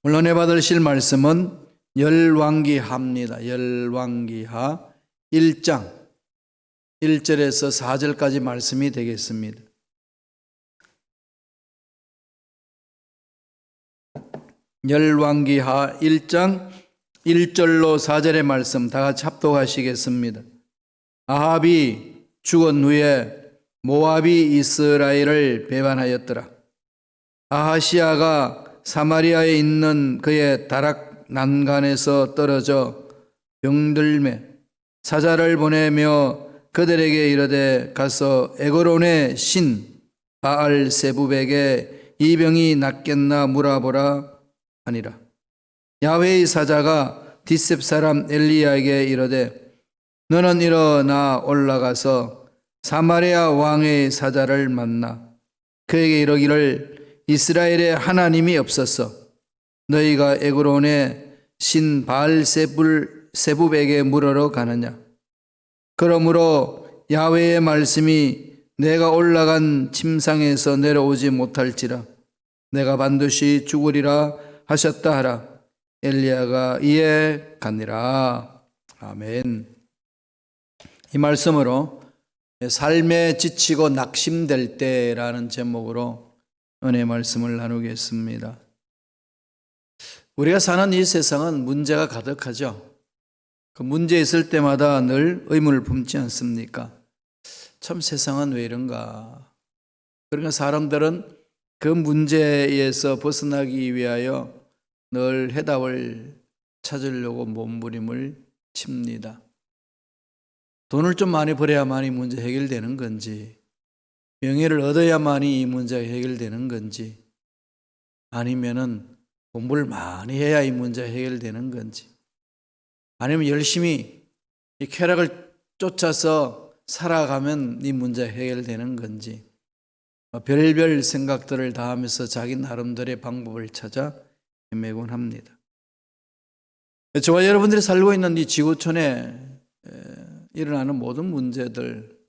오늘 은혜 받으실 말씀은 열왕기하입니다. 열왕기하 1장 1절에서 4절까지 말씀이 되겠습니다. 열왕기하 1장 1절로 4절의 말씀 다 같이 합독하시겠습니다. 아합이 죽은 후에 모압이 이스라엘을 배반하였더라. 아하시야가 사마리아에 있는 그의 다락 난간에서 떨어져 병들매 사자를 보내며 그들에게 이르되 가서 에그론의 신 바알세붑에게 이 병이 낫겠나 물어보라 하니라. 야훼의 사자가 디셉 사람 엘리야에게 이르되 너는 일어나 올라가서 사마리아 왕의 사자를 만나 그에게 이르기를 이스라엘에 하나님이 없었어. 너희가 에그론의 신 바알세붑에게 물으러 가느냐. 그러므로 야훼의 말씀이 내가 올라간 침상에서 내려오지 못할지라 내가 반드시 죽으리라 하셨다 하라. 엘리야가 이에 가니라. 아멘. 이 말씀으로 삶에 지치고 낙심될 때라는 제목으로 은혜의 말씀을 나누겠습니다. 우리가 사는 이 세상은 문제가 가득하죠. 그 문제 있을 때마다 늘 의문을 품지 않습니까? 참 세상은 왜 이런가? 그러니까 사람들은 그 문제에서 벗어나기 위하여 늘 해답을 찾으려고 몸부림을 칩니다. 돈을 좀 많이 벌어야만이 문제 해결되는 건지, 명예를 얻어야만이 이 문제가 해결되는 건지, 아니면은 공부를 많이 해야 이 문제가 해결되는 건지, 아니면 열심히 이 쾌락을 쫓아서 살아가면 이 문제가 해결되는 건지, 별별 생각들을 다 하면서 자기 나름대로의 방법을 찾아 헤매곤 합니다. 저와 여러분들이 살고 있는 이 지구촌에 일어나는 모든 문제들,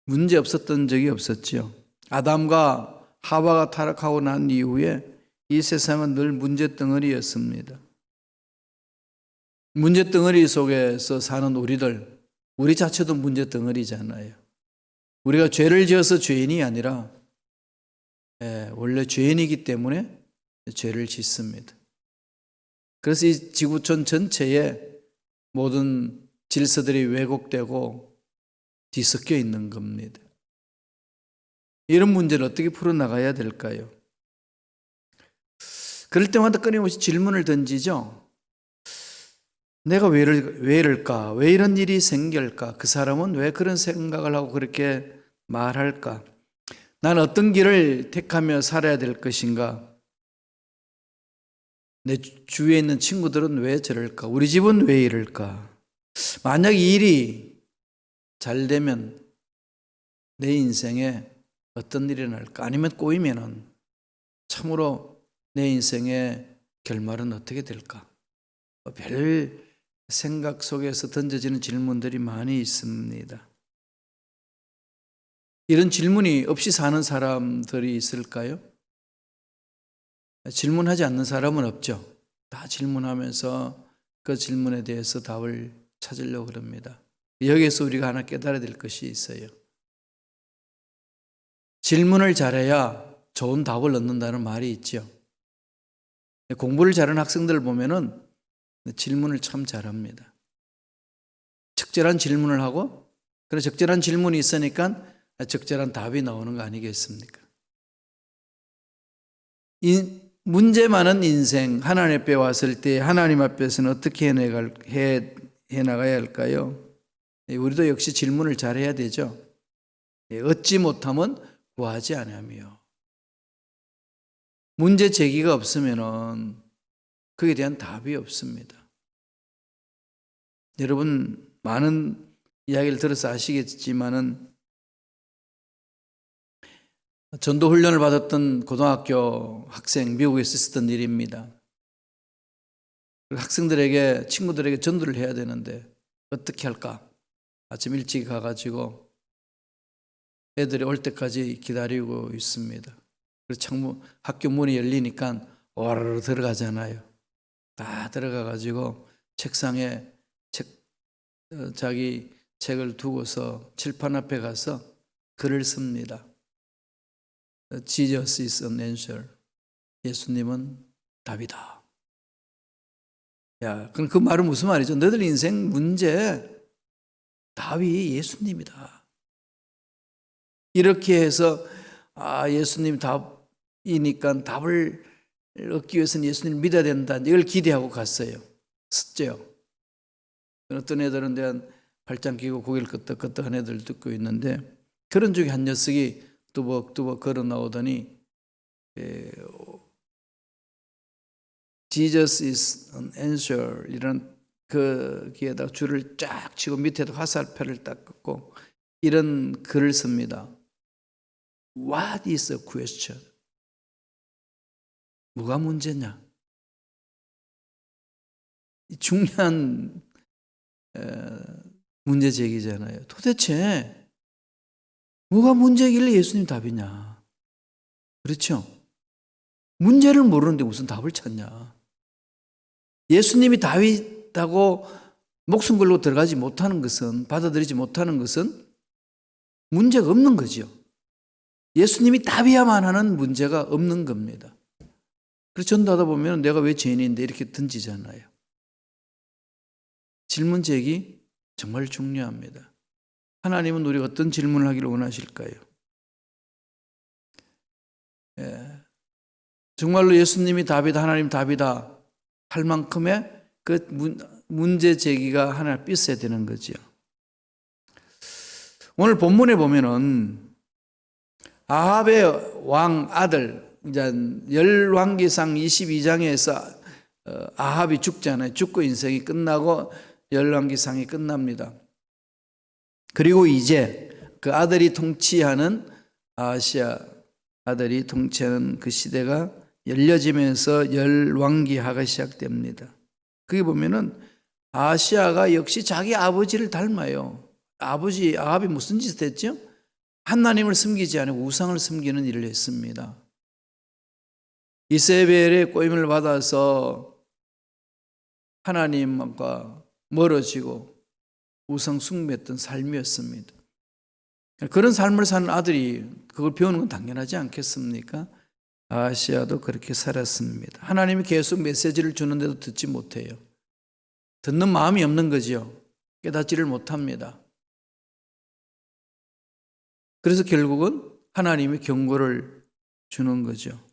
문제 없었던 적이 없었지요. 아담과 하와가 타락하고 난 이후에 이 세상은 늘 문제덩어리였습니다. 문제덩어리 속에서 사는 우리들, 우리 자체도 문제덩어리잖아요. 우리가 죄를 지어서 죄인이 아니라 원래 죄인이기 때문에 죄를 짓습니다. 그래서 이 지구촌 전체에 모든 질서들이 왜곡되고 뒤섞여 있는 겁니다. 이런 문제를 어떻게 풀어나가야 될까요? 그럴 때마다 끊임없이 질문을 던지죠. 내가 왜 이럴까? 왜 이런 일이 생길까? 그 사람은 왜 그런 생각을 하고 그렇게 말할까? 난 어떤 길을 택하며 살아야 될 것인가? 내 주위에 있는 친구들은 왜 저럴까? 우리 집은 왜 이럴까? 만약 이 일이 잘 되면 내 인생에 어떤 일이 날까? 아니면 꼬이면은 참으로 내 인생의 결말은 어떻게 될까? 별 생각 속에서 던져지는 질문들이 많이 있습니다. 이런 질문이 없이 사는 사람들이 있을까요? 질문하지 않는 사람은 없죠. 다 질문하면서 그 질문에 대해서 답을 찾으려고 합니다. 여기에서 우리가 하나 깨달아야 될 것이 있어요. 질문을 잘해야 좋은 답을 얻는다는 말이 있죠. 공부를 잘하는 학생들 보면은 질문을 참 잘합니다. 적절한 질문을 하고, 그래 적절한 질문이 있으니까 적절한 답이 나오는 거 아니겠습니까? 문제 많은 인생, 하나님 앞에 왔을 때 하나님 앞에서는 어떻게 해나가야 할까요? 우리도 역시 질문을 잘해야 되죠. 얻지 못하면 구하지 아니하며, 문제 제기가 없으면은 그에 대한 답이 없습니다. 여러분 많은 이야기를 들어서 아시겠지만은 전도 훈련을 받았던 고등학교 학생, 미국에서 있었던 일입니다. 학생들에게, 친구들에게 전도를 해야 되는데 어떻게 할까? 아침 일찍 가가지고 애들이 올 때까지 기다리고 있습니다. 그래서 학교 문이 열리니까 와르르 들어가잖아요. 다 들어가 가지고 책상에 자기 책을 두고서 칠판 앞에 가서 글을 씁니다. Jesus is an answer. 예수님은 답이다. 야, 그럼 그 말은 무슨 말이죠? 너들 인생 문제 답이 예수님이다. 이렇게 해서 예수님 답이니까 답을 얻기 위해서는 예수님을 믿어야 된다. 이걸 기대하고 갔어요. 썼죠. 어떤 애들은 대한 발장 끼고 고개를 끄덕끄덕한 애들 듣고 있는데 그런 중에 한 녀석이 뚜벅뚜벅 걸어 나오더니 Jesus is an answer 이런 거기에다 줄을 쫙 치고 밑에도 화살표를 딱 긋고 이런 글을 씁니다. What is the question? 뭐가 문제냐? 중요한 문제 제기잖아요. 도대체 뭐가 문제길래 예수님 답이냐? 그렇죠? 문제를 모르는데 무슨 답을 찾냐? 예수님이 답이라고 목숨 걸고 들어가지 못하는 것은, 받아들이지 못하는 것은 문제가 없는 거죠. 예수님이 답이야만 하는 문제가 없는 겁니다. 그래서 전도하다 보면 내가 왜 죄인인데 이렇게 던지잖아요. 질문 제기 정말 중요합니다. 하나님은 우리가 어떤 질문을 하기를 원하실까요? 정말로 예수님이 답이다, 하나님 답이다 할 만큼의 그 문제 제기가 하나 있어야 되는 거죠. 오늘 본문에 보면은 아합의 왕 아들, 이제 열왕기상 22장에서 아합이 죽잖아요. 죽고 인생이 끝나고 열왕기상이 끝납니다. 그리고 이제 그 아들이 통치하는 아하시아 아들이 통치하는 그 시대가 열려지면서 열왕기하가 시작됩니다. 거기 보면은 아하시아가 역시 자기 아버지를 닮아요. 아버지 아합이 무슨 짓을 했죠? 하나님을 섬기지 않고 우상을 섬기는 일을 했습니다. 이세벨의 꼬임을 받아서 하나님과 멀어지고 우상 숭배했던 삶이었습니다. 그런 삶을 사는 아들이 그걸 배우는 건 당연하지 않겠습니까? 아하시아도 그렇게 살았습니다. 하나님이 계속 메시지를 주는데도 듣지 못해요. 듣는 마음이 없는 거죠. 깨닫지를 못합니다. 그래서 결국은 하나님이 경고를 주는 거죠.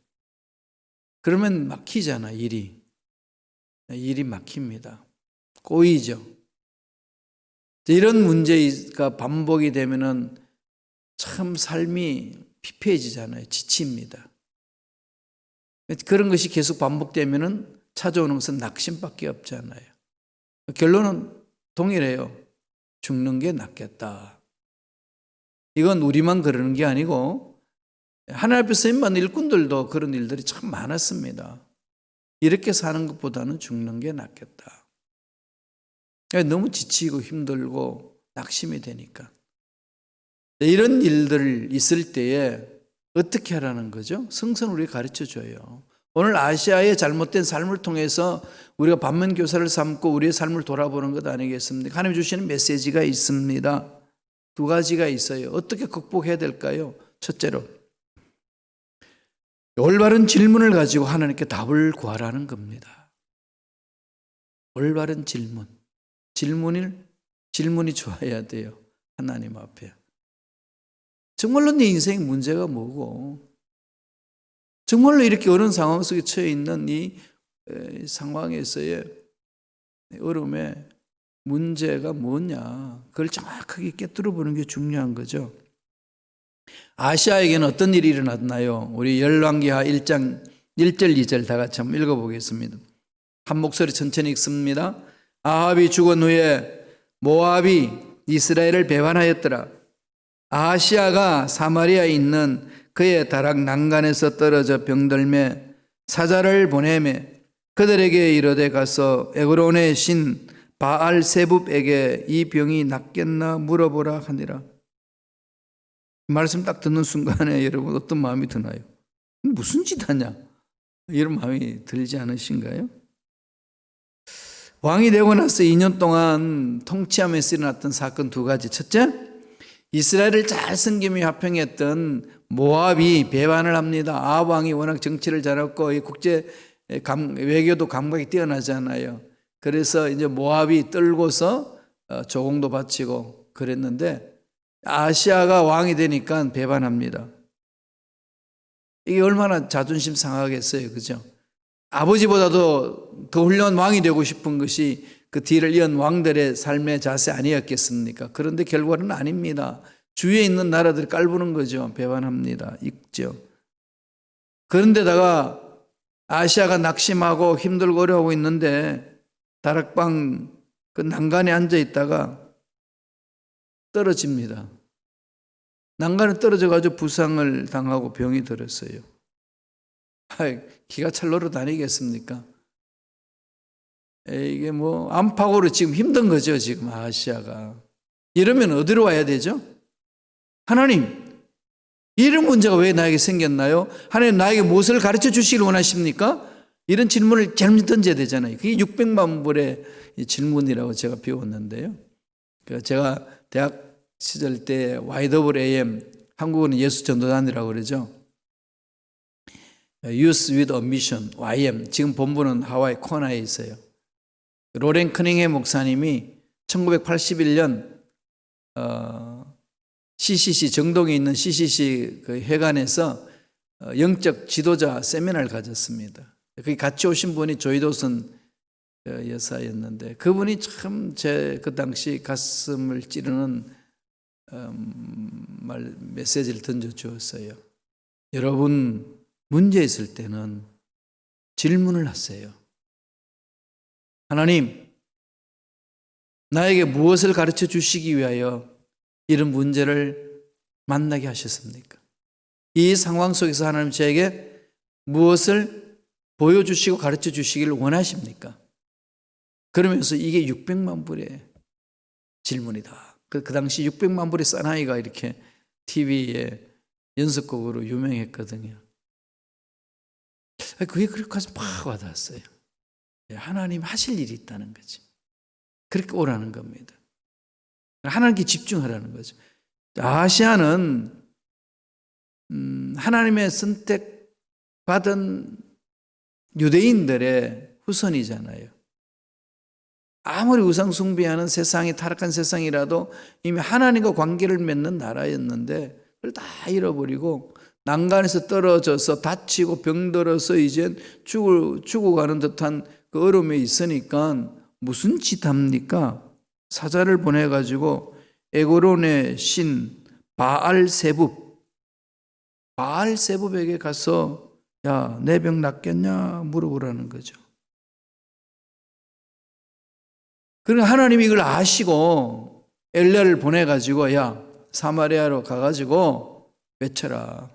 그러면 막히잖아, 일이 막힙니다. 꼬이죠. 이런 문제가 반복이 되면은 참 삶이 피폐해지잖아요. 지칩니다. 그런 것이 계속 반복되면은 찾아오는 것은 낙심밖에 없잖아요. 결론은 동일해요. 죽는 게 낫겠다. 이건 우리만 그러는 게 아니고 하나님 앞에 쓰임받는 일꾼들도 그런 일들이 참 많았습니다. 이렇게 사는 것보다는 죽는 게 낫겠다. 너무 지치고 힘들고 낙심이 되니까. 이런 일들 있을 때에 어떻게 하라는 거죠? 성서는 우리가 가르쳐줘요. 오늘 아시아의 잘못된 삶을 통해서 우리가 반면교사를 삼고 우리의 삶을 돌아보는 것 아니겠습니까? 하나님 주시는 메시지가 있습니다. 두 가지가 있어요. 어떻게 극복해야 될까요? 첫째로 올바른 질문을 가지고 하나님께 답을 구하라는 겁니다. 올바른 질문이 좋아야 돼요. 하나님 앞에. 정말로 네 인생 문제가 뭐고 정말로 이렇게 어려운 상황 속에 처해 있는 이 상황에서의 어려움에 문제가 뭐냐 그걸 정확하게 깨뜨려 보는 게 중요한 거죠. 아시아에게는 어떤 일이 일어났나요? 우리 열왕기하 1장 1절 2절 다 같이 한번 읽어보겠습니다. 한 목소리 천천히 읽습니다. 아합이 죽은 후에 모압이 이스라엘을 배반하였더라. 아하시아가 사마리아에 있는 그의 다락 난간에서 떨어져 병들매 사자를 보내매 그들에게 이르되 가서 에그론의 신 바알세붑에게 이 병이 낫겠나 물어보라 하니라. 말씀 딱 듣는 순간에 여러분 어떤 마음이 드나요? 무슨 짓 하냐? 이런 마음이 들지 않으신가요? 왕이 되고 나서 2년 동안 통치하면서 일어났던 사건 두 가지. 첫째, 이스라엘을 잘 섬기며 화평했던 모압이 배반을 합니다. 아합 왕이 워낙 정치를 잘했고 국제 외교도 감각이 뛰어나잖아요. 그래서 이제 모압이 떨고서 조공도 바치고 그랬는데 아시아가 왕이 되니까 배반합니다. 이게 얼마나 자존심 상하겠어요, 그죠? 아버지보다도 더 훌륭한 왕이 되고 싶은 것이 그 뒤를 이은 왕들의 삶의 자세 아니었겠습니까? 그런데 결과는 아닙니다. 주위에 있는 나라들이 깔보는 거죠. 배반합니다. 있죠. 그런데다가 아시아가 낙심하고 힘들고 어려워하고 있는데 다락방 그 난간에 앉아 있다가 떨어집니다. 난간에 떨어져가지고 부상을 당하고 병이 들었어요. 기가 찰 노릇아니겠습니까? 이게 뭐 안팎으로 지금 힘든 거죠. 지금 아시아가. 이러면 어디로 와야 되죠? 하나님, 이런 문제가 왜 나에게 생겼나요? 하나님 나에게 무엇을 가르쳐 주시길 원하십니까? 이런 질문을 잘못 던져야 되잖아요. 그게 600만 불의 질문이라고 제가 배웠는데요. 제가 대학 시절 때 YWAM, 한국어는 예수전도단이라고 그러죠. Youth with a Mission, YM. 지금 본부는 하와이 코나에 있어요. 로렌 커닝햄 목사님이 1981년 CCC, 정동에 있는 CCC 그 회관에서 영적 지도자 세미나를 가졌습니다. 거기 같이 오신 분이 조이도슨 여사였는데 그분이 참 제 그 당시 가슴을 찌르는 메시지를 던져주었어요. 여러분, 문제 있을 때는 질문을 하세요. 하나님, 나에게 무엇을 가르쳐 주시기 위하여 이런 문제를 만나게 하셨습니까? 이 상황 속에서 하나님 저에게 무엇을 보여주시고 가르쳐 주시기를 원하십니까? 그러면서 이게 600만 불의 질문이다. 그 당시 600만 불의 사나이가 이렇게 TV에 연습곡으로 유명했거든요. 그게 그렇게 팍 와닿았어요. 하나님 하실 일이 있다는 거지. 그렇게 오라는 겁니다. 하나님께 집중하라는 거죠. 아시아는 하나님의 선택받은 유대인들의 후손이잖아요. 아무리 우상 숭배하는 세상이 타락한 세상이라도 이미 하나님과 관계를 맺는 나라였는데 그걸 다 잃어버리고 난간에서 떨어져서 다치고 병들어서 이제 죽어가는 듯한 그 어려움에 있으니까 무슨 짓 합니까? 사자를 보내가지고 에고론의 신 바알세붑에게 가서 야, 내 병 낫겠냐 물어보라는 거죠. 그러니까 하나님이 이걸 아시고 엘리야를 보내가지고 야, 사마리아로 가가지고 외쳐라.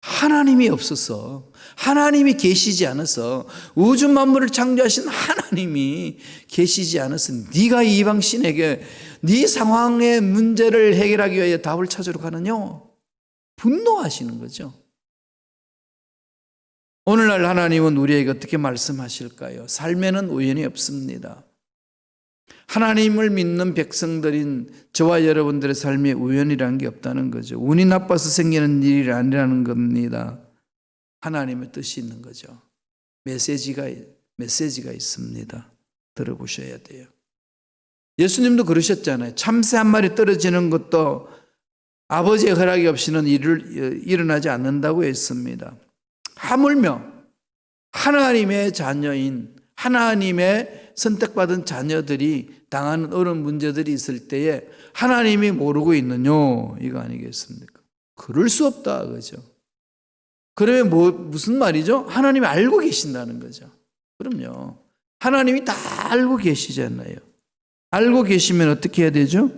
하나님이 없어서, 하나님이 계시지 않아서, 우주 만물을 창조하신 하나님이 계시지 않아서 네가 이방 신에게 네 상황의 문제를 해결하기 위해 답을 찾으러 가느냐? 분노하시는 거죠. 오늘날 하나님은 우리에게 어떻게 말씀하실까요? 삶에는 우연이 없습니다. 하나님을 믿는 백성들인 저와 여러분들의 삶에 우연이라는 게 없다는 거죠. 운이 나빠서 생기는 일이 아니라는 겁니다. 하나님의 뜻이 있는 거죠. 메시지가 있습니다. 들어보셔야 돼요. 예수님도 그러셨잖아요. 참새 한 마리 떨어지는 것도 아버지의 허락이 없이는 일어나지 않는다고 했습니다. 하물며 하나님의 자녀인 하나님의 선택받은 자녀들이 당하는 어려운 문제들이 있을 때에 하나님이 모르고 있느냐 이거 아니겠습니까? 그럴 수 없다 그죠? 그러면 무슨 말이죠? 하나님이 알고 계신다는 거죠. 그럼요. 하나님이 다 알고 계시잖아요. 알고 계시면 어떻게 해야 되죠?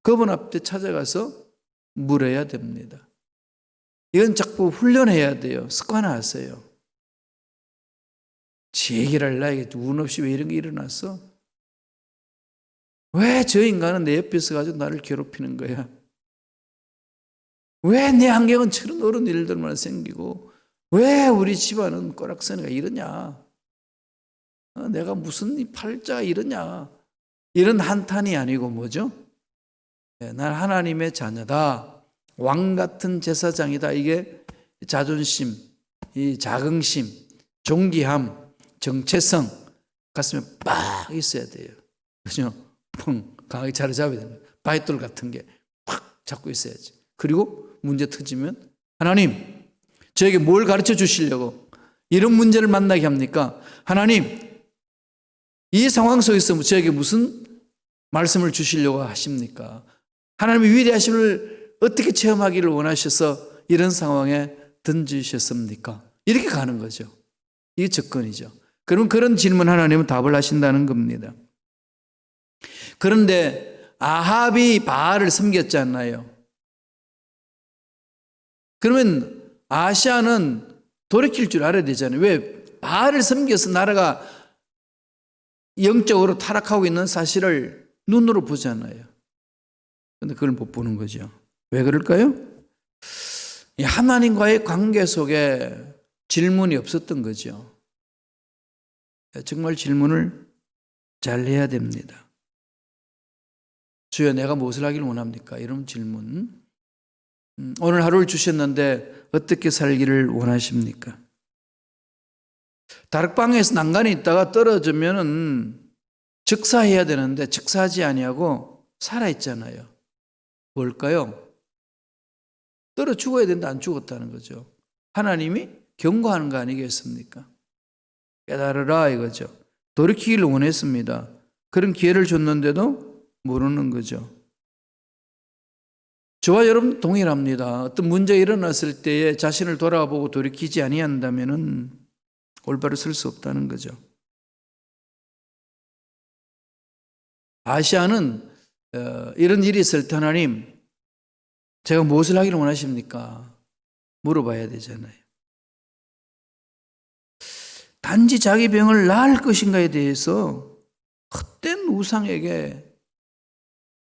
그분 앞에 찾아가서 물어야 됩니다. 이건 자꾸 훈련해야 돼요. 습관화하세요. 지 얘기를 나에게 운 없이 왜 이런 게 일어났어? 왜 저 인간은 내 옆에 있어가지고 나를 괴롭히는 거야? 왜 내 환경은 저런 어려운 일들만 생기고 왜 우리 집안은 꼬락서니가 이러냐? 내가 무슨 이 팔자가 이러냐, 이런 한탄이 아니고 뭐죠? 난 하나님의 자녀다, 왕 같은 제사장이다. 이게 자존심, 이 자긍심, 존귀함, 정체성 가슴에 빡 있어야 돼요. 그죠? 펑 강하게 자리 잡아야 됩니다. 바위돌 같은 게 팍 잡고 있어야지. 그리고 문제 터지면 하나님, 저에게 뭘 가르쳐 주시려고 이런 문제를 만나게 합니까? 하나님, 이 상황 속에서 저에게 무슨 말씀을 주시려고 하십니까? 하나님의 위대하심을 어떻게 체험하기를 원하셔서 이런 상황에 던지셨습니까? 이렇게 가는 거죠. 이게 접근이죠. 그럼 그런 질문 하나님은 답을 하신다는 겁니다. 그런데 아합이 바알을 섬겼잖아요. 그러면 아시아는 돌이킬 줄 알아야 되잖아요. 왜? 바알을 섬겨서 나라가 영적으로 타락하고 있는 사실을 눈으로 보잖아요. 그런데 그걸 못 보는 거죠. 왜 그럴까요? 하나님과의 관계 속에 질문이 없었던 거죠. 정말 질문을 잘 해야 됩니다. 주여, 내가 무엇을 하기를 원합니까? 이런 질문. 오늘 하루를 주셨는데 어떻게 살기를 원하십니까? 다락방에서 난간에 있다가 떨어지면은 즉사해야 되는데 즉사하지 아니하고 살아있잖아요. 뭘까요? 떨어 죽어야 되는데 안 죽었다는 거죠. 하나님이 경고하는 거 아니겠습니까? 깨달으라 이거죠. 돌이키기를 원했습니다. 그런 기회를 줬는데도 모르는 거죠. 저와 여러분 동일합니다. 어떤 문제가 일어났을 때에 자신을 돌아보고 돌이키지 아니한다면은 올바로 설 수 없다는 거죠. 아시아는 이런 일이 있을 때 하나님, 제가 무엇을 하기를 원하십니까? 물어봐야 되잖아요. 단지 자기 병을 나을 것인가에 대해서 헛된 우상에게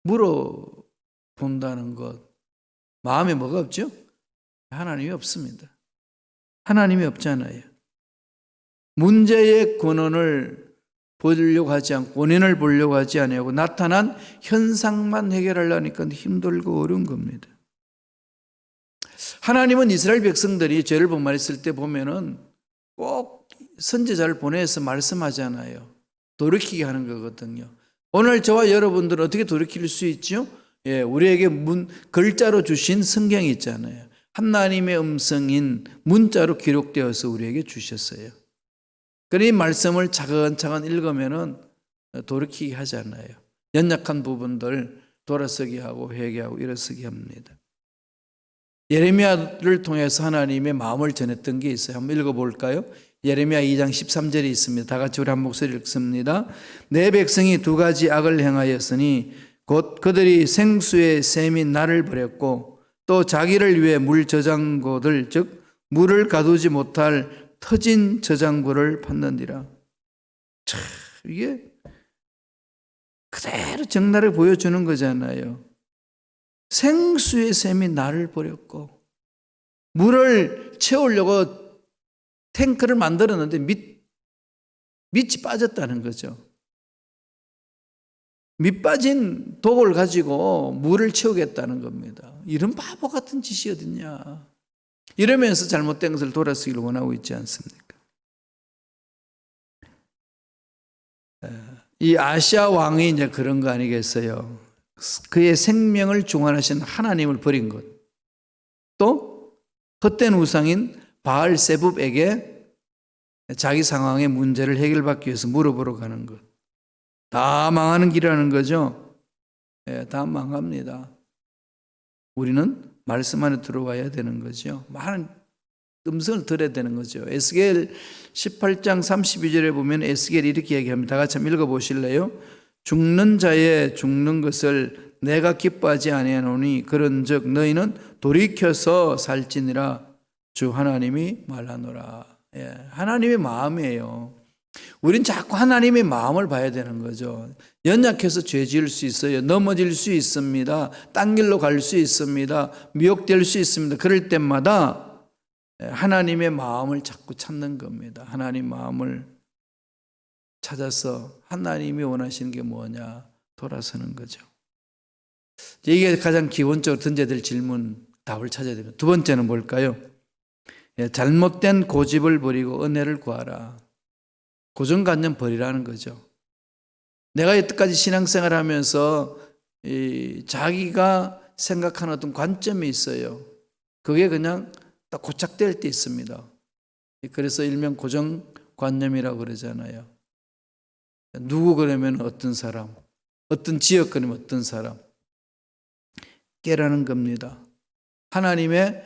물어본다는 것, 마음에 뭐가 없죠? 하나님이 없습니다. 하나님이 없잖아요. 문제의 근원을 보려고 하지 않고 원인을 보려고 하지 아니하고 나타난 현상만 해결하려니까 힘들고 어려운 겁니다. 하나님은 이스라엘 백성들이 죄를 범했을 때 보면은 꼭 선지자를 보내서 말씀하잖아요. 돌이키게 하는 거거든요. 오늘 저와 여러분들은 어떻게 돌이킬 수 있죠? 우리에게 글자로 주신 성경이 있잖아요. 하나님의 음성인 문자로 기록되어서 우리에게 주셨어요. 그런 말씀을 차근차근 읽으면은 돌이키게 하잖아요. 연약한 부분들 돌아서게 하고 회개하고 일어서게 합니다. 예레미야를 통해서 하나님의 마음을 전했던 게 있어요. 한번 읽어볼까요? 예레미야 2장 13절에 있습니다. 다 같이 우리 한 목소리 읽습니다. 내 백성이 두 가지 악을 행하였으니 곧 그들이 생수의 샘인 나를 버렸고 또 자기를 위해 물 저장고들 즉 물을 가두지 못할 터진 저장고를 팠느니라. 참, 이게 그대로 정나를 보여주는 거잖아요. 생수의 샘이 나를 버렸고 물을 채우려고 탱크를 만들었는데 밑이 빠졌다는 거죠. 밑 빠진 독을 가지고 물을 채우겠다는 겁니다. 이런 바보 같은 짓이 어딨냐. 이러면서 잘못된 것을 돌아서기를 원하고 있지 않습니까? 이 아시아 왕이 이제 그런 거 아니겠어요? 그의 생명을 중환하신 하나님을 버린 것. 또 헛된 우상인 바알세붑에게 자기 상황의 문제를 해결받기 위해서 물어보러 가는 것. 다 망하는 길이라는 거죠. 다 망합니다. 우리는 말씀 안에 들어와야 되는 거죠. 많은 음성을 들어야 되는 거죠. 에스겔 18장 32절에 보면 에스겔이 이렇게 얘기합니다. 다 같이 한번 읽어보실래요? 죽는 자의 죽는 것을 내가 기뻐하지 아니하노니 그런즉 너희는 돌이켜서 살지니라 주 하나님이 말하노라. 하나님의 마음이에요. 우린 자꾸 하나님의 마음을 봐야 되는 거죠. 연약해서 죄 지을 수 있어요. 넘어질 수 있습니다. 딴 길로 갈 수 있습니다. 미혹될 수 있습니다. 그럴 때마다 하나님의 마음을 자꾸 찾는 겁니다. 하나님 마음을 찾아서 하나님이 원하시는 게 뭐냐 돌아서는 거죠. 이게 가장 기본적으로 던져야 될 질문, 답을 찾아야 됩니다. 두 번째는 뭘까요? 잘못된 고집을 버리고 은혜를 구하라. 고정관념 버리라는 거죠. 내가 여태까지 신앙생활 하면서 자기가 생각하는 어떤 관점이 있어요. 그게 그냥 딱 고착될 때 있습니다. 그래서 일명 고정관념이라고 그러잖아요. 누구 그러면 어떤 사람, 어떤 지역 그러면 어떤 사람. 깨라는 겁니다. 하나님의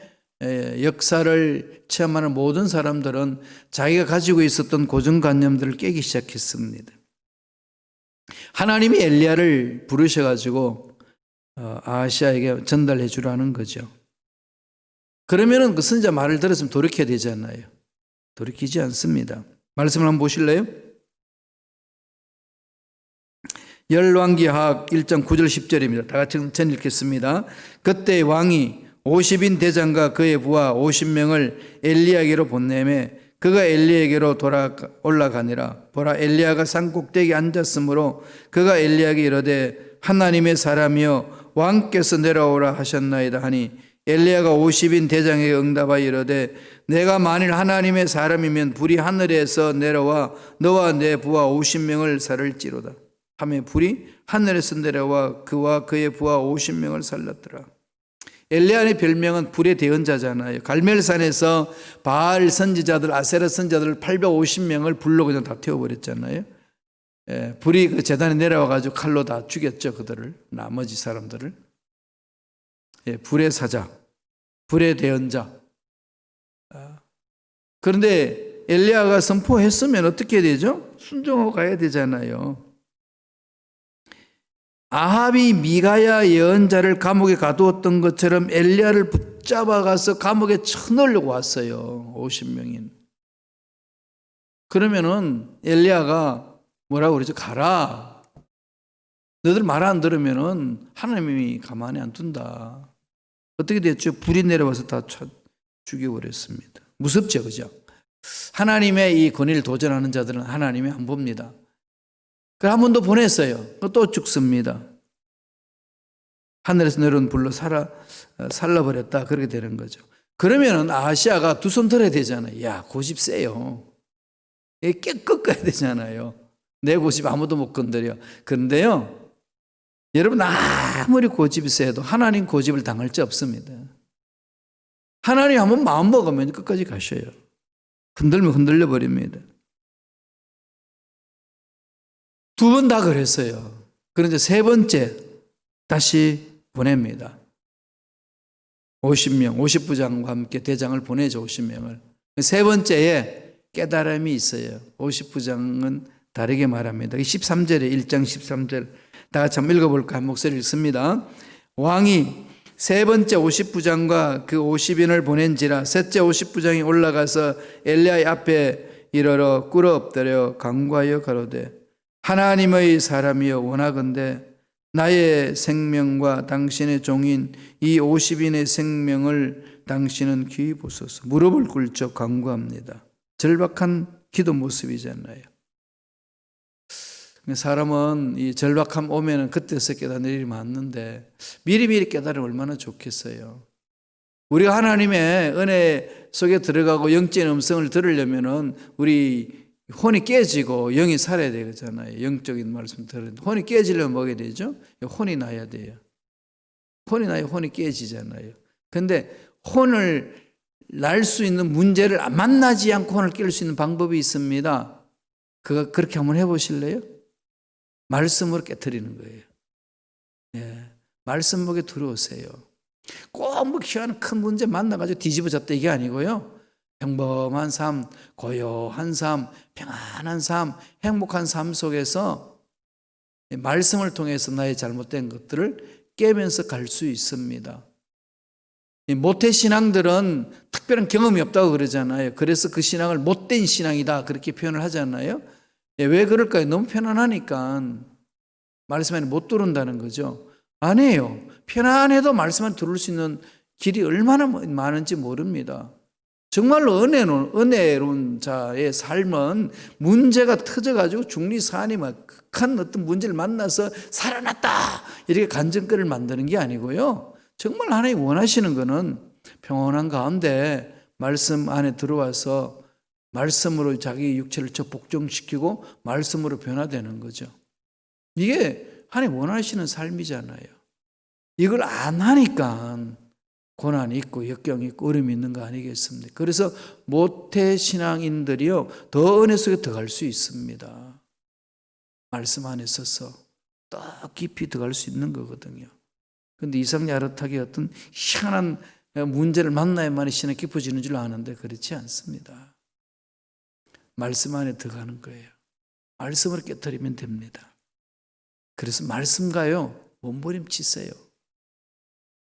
역사를 체험하는 모든 사람들은 자기가 가지고 있었던 고정관념들을 깨기 시작했습니다. 하나님이 엘리야를 부르셔가지고 아하시아에게 전달해 주라는 거죠. 그러면은 그 선지자 말을 들었으면 돌이켜야 되잖아요. 돌이키지 않습니다. 말씀을 한번 보실래요? 열왕기하 1장 9절 10절입니다. 다 같이 전 읽겠습니다. 그때 왕이 50인 대장과 그의 부하 50명을 엘리야에게로 보내매 그가 엘리야에게로 올라가니라. 보라, 엘리야가 산 꼭대기에 앉았으므로 그가 엘리야에게 이르되 하나님의 사람이여 왕께서 내려오라 하셨나이다 하니 엘리야가 50인 대장에게 응답하여 이르되 내가 만일 하나님의 사람이면 불이 하늘에서 내려와 너와 내 부하 50명을 살을지로다 하며 불이 하늘에서 내려와 그와 그의 부하 50명을 살렸더라. 엘리야의 별명은 불의 대언자잖아요. 갈멜산에서 바알 선지자들, 아세라 선지자들 850명을 불로 그냥 다 태워버렸잖아요. 불이 그 제단에 내려와가지고 칼로 다 죽였죠. 그들을, 나머지 사람들을. 불의 사자, 불의 대언자. 그런데 엘리야가 선포했으면 어떻게 되죠? 순종하고 가야 되잖아요. 아합이 미가야 예언자를 감옥에 가두었던 것처럼 엘리야를 붙잡아가서 감옥에 쳐넣으려고 왔어요. 50명인. 그러면은 엘리야가 뭐라고 그러죠? 가라. 너들 말 안 들으면은 하나님이 가만히 안 둔다. 어떻게 됐죠? 불이 내려와서 다 죽여버렸습니다. 무섭죠, 그죠? 하나님의 이 권위를 도전하는 자들은 하나님이 안 봅니다. 한 번 더 보냈어요. 또 죽습니다. 하늘에서 내려온 불로 살라버렸다. 그렇게 되는 거죠. 그러면은 아하시아가 두 손 들어야 되잖아요. 야, 고집 세요. 깨끗 가야 되잖아요. 내 고집 아무도 못 건드려. 그런데요, 여러분 아무리 고집이 세도 하나님 고집을 당할 자 없습니다. 하나님 한번 마음 먹으면 끝까지 가셔요. 흔들면 흔들려 버립니다. 두 번 다 그랬어요. 그런데 세 번째 다시 보냅니다. 50명, 50부장과 함께 대장을 보내죠. 50명을. 세 번째에 깨달음이 있어요. 50부장은 다르게 말합니다. 13절에 1장 13절 다 같이 한번 읽어볼까? 한 목소리 읽습니다. 왕이 세 번째 50부장과 그 50인을 보낸지라 셋째 50부장이 올라가서 엘리야의 앞에 이르러 꿇어 엎드려 간구하여 가로되 하나님의 사람이여 원하건대 나의 생명과 당신의 종인 이 50인의 생명을 당신은 귀히 보소서. 무릎을 꿇쳐 간구합니다. 절박한 기도 모습이잖아요. 사람은 이 절박함 오면은 그때서 깨닫는 일이 많는데 미리미리 깨달으면 얼마나 좋겠어요. 우리가 하나님의 은혜 속에 들어가고 영적인 음성을 들으려면은 우리 혼이 깨지고 영이 살아야 되잖아요. 영적인 말씀 들으는데 혼이 깨지려면 뭐가 되죠? 혼이 나야 돼요. 혼이 나야 혼이 깨지잖아요. 근데 혼을 날 수 있는 문제를 만나지 않고 혼을 깰 수 있는 방법이 있습니다. 그렇게 한번 해보실래요? 말씀으로 깨트리는 거예요. 말씀 목에 들어오세요. 꼭 뭐 희한한 큰 문제 만나가지고 뒤집어졌다 이게 아니고요. 평범한 삶, 고요한 삶, 평안한 삶, 행복한 삶 속에서 말씀을 통해서 나의 잘못된 것들을 깨면서 갈 수 있습니다. 모태신앙들은 특별한 경험이 없다고 그러잖아요. 그래서 그 신앙을 못된 신앙이다 그렇게 표현을 하잖아요. 왜 그럴까요? 너무 편안하니까 말씀 안에 못 들은다는 거죠. 아니에요. 편안해도 말씀을 들을 수 있는 길이 얼마나 많은지 모릅니다. 정말로 은혜로운 자의 삶은 문제가 터져가지고 중리사안이 막 극한 어떤 문제를 만나서 살아났다 이렇게 간증거리를 만드는 게 아니고요. 정말 하나님 원하시는 거는 평온한 가운데 말씀 안에 들어와서 말씀으로 자기 육체를 복종시키고 말씀으로 변화되는 거죠. 이게 하나님 원하시는 삶이잖아요. 이걸 안 하니까 고난이 있고 역경이 있고 어려움이 있는 거 아니겠습니까? 그래서 모태신앙인들이요 더 은혜 속에 들어갈 수 있습니다. 말씀 안에 서서 더 깊이 들어갈 수 있는 거거든요. 그런데 이상야릇하게 어떤 희한한 문제를 만나야만 신앙이 깊어지는 줄 아는데 그렇지 않습니다. 말씀 안에 들어가는 거예요. 말씀을 깨뜨리면 됩니다. 그래서 말씀과요 몸부림치세요.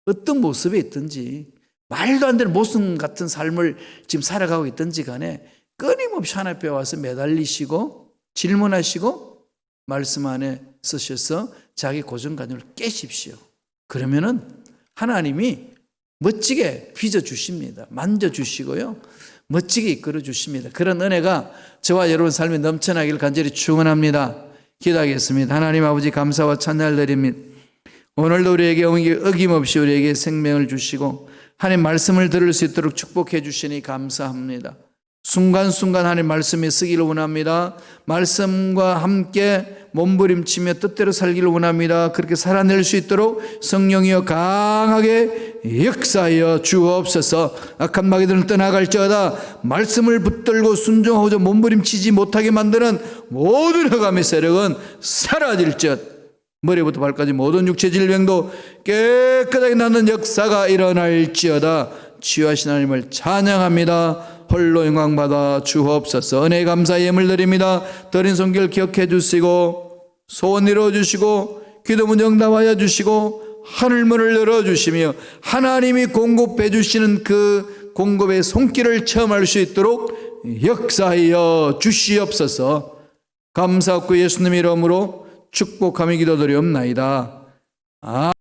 어떤 모습에 있든지 말도 안 되는 모순 같은 삶을 지금 살아가고 있든지 간에 끊임없이 하나님 앞에 와서 매달리시고 질문하시고 말씀 안에 쓰셔서 자기 고정관념을 깨십시오. 그러면은 하나님이 멋지게 빚어주십니다. 만져주시고요. 멋지게 이끌어주십니다. 그런 은혜가 저와 여러분 삶에 넘쳐나기를 간절히 축원합니다. 기도하겠습니다. 하나님 아버지 감사와 찬양을 드립니다. 오늘도 우리에게 어김없이 우리에게 생명을 주시고 하나님 말씀을 들을 수 있도록 축복해 주시니 감사합니다. 순간순간 하나님 말씀에 쓰기를 원합니다. 말씀과 함께 몸부림치며 뜻대로 살기를 원합니다. 그렇게 살아낼 수 있도록 성령이여 강하게 역사하여 주옵소서. 악한 마귀들은 떠나갈지어다 말씀을 붙들고 순종하고자 몸부림치지 못하게 만드는 모든 흑암의 세력은 사라질지어다. 머리부터 발까지 모든 육체 질병도 깨끗하게 낫는 역사가 일어날지어다. 치유하신 하나님을 찬양합니다. 홀로 영광 받아 주옵소서. 은혜 감사 예물 드립니다. 드린 손길 기억해 주시고 소원 이루어 주시고 기도문 응답하여 주시고 하늘문을 열어 주시며 하나님이 공급해 주시는 그 공급의 손길을 체험할 수 있도록 역사하여 주시옵소서. 감사하고 예수님의 이름으로 축복하며 기도드리옵나이다.